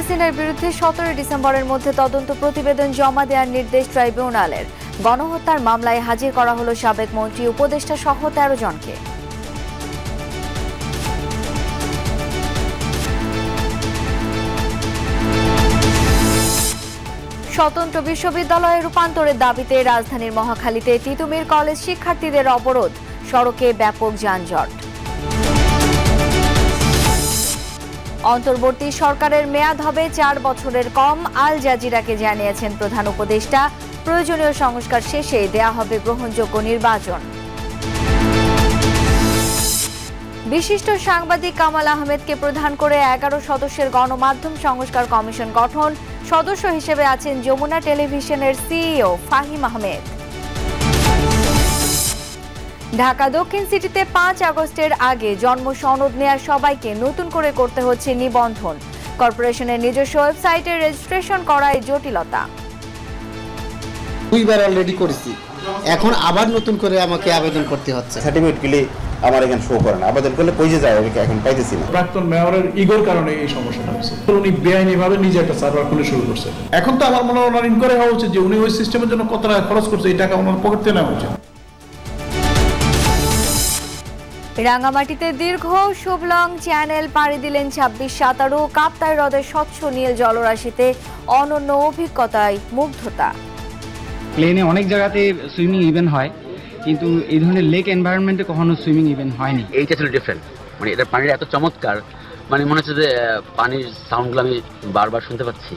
হাসিনার বিরুদ্ধে 17 ডিসেম্বরের মধ্যে তদন্ত প্রতিবেদন জমা দেওয়ার নির্দেশ ট্রাইব্যুনালের। গণহত্যার মামলায় হাজির করা হলো সাবেক মন্ত্রী, উপদেষ্টা সহ 13 জনকে। স্বতন্ত্র বিশ্ববিদ্যালয়ে রূপান্তরের দাবিতে রাজধানীর মহাখালীতে তিতুমীর কলেজ শিক্ষার্থীদের অবরোধ, সড়কে ব্যাপক যানজট। অন্তর্বর্তী সরকারের মেয়াদ হবে 4 বছরের কম, আল জাজিরাকে জানিয়েছেন প্রধান উপদেষ্টা। প্রয়োজনীয় সংস্কার শেষে দেয়া হবে গ্রহণযোগ্য নির্বাচন। বিশিষ্ট সাংবাদিক কামাল আহমেদকে প্রধান করে 11 সদস্যের গণমাধ্যম সংস্কার কমিশন গঠন। সদস্য হিসেবে আছেন যমুনা টেলিভিশনের সিইও ফাহিম আহমেদ। ঢাকা দক্ষিণ সিটিতে 5 আগস্টের আগে জন্ম সনদ নেওয়া সবাইকে নতুন করে করতে হচ্ছে নিবন্ধন। কর্পোরেশনের নিজস্ব ওয়েবসাইটে রেজিস্ট্রেশন করায় জটিলতা। 2 বার অলরেডি করেছি, এখন আবার নতুন করে আমাকে আবেদন করতে হচ্ছে। সার্টিফিকেটগুলি আমার এখানে শো করে না, আবেদন করলে পৌঁছে যায়, এখন পাইতেছি না। প্রাক্তন মেয়রের ইগোর কারণে এই সমস্যাটা হচ্ছে। উনি বেআইনিভাবে নিজে একটা সার্ভার খুলে শুরু করছে। এখন তো আমার মনে হয় ওনার ইনকোয়ারি হওয়া উচিত যে উনি ওই সিস্টেমের জন্য কত টাকা খরচ করছে, এই টাকা ওনার পকেট থেকে নেওয়া উচিত। রাঙামাটিতে দীর্ঘ শুভলং চ্যানেল পাড়ি দিলেন 26 সাঁতারু। কাপ্তাই হ্রদের স্বচ্ছ নীল জলরাশিতে অনন্য অভিজ্ঞতায় মুগ্ধতা। প্লেনে অনেক জায়গাতে সুইমিং ইভেন্ট হয়, কিন্তু এই ধরনের লেক এনভায়রনমেন্টে কখনো সুইমিং ইভেন্ট হয়নি। এইটা ছিল ডিফারেন্ট, মানে এটা পানির এত চমৎকার, মানে মনে হচ্ছে যে পানির সাউন্ডগুলো আমি বারবার শুনতে পাচ্ছি।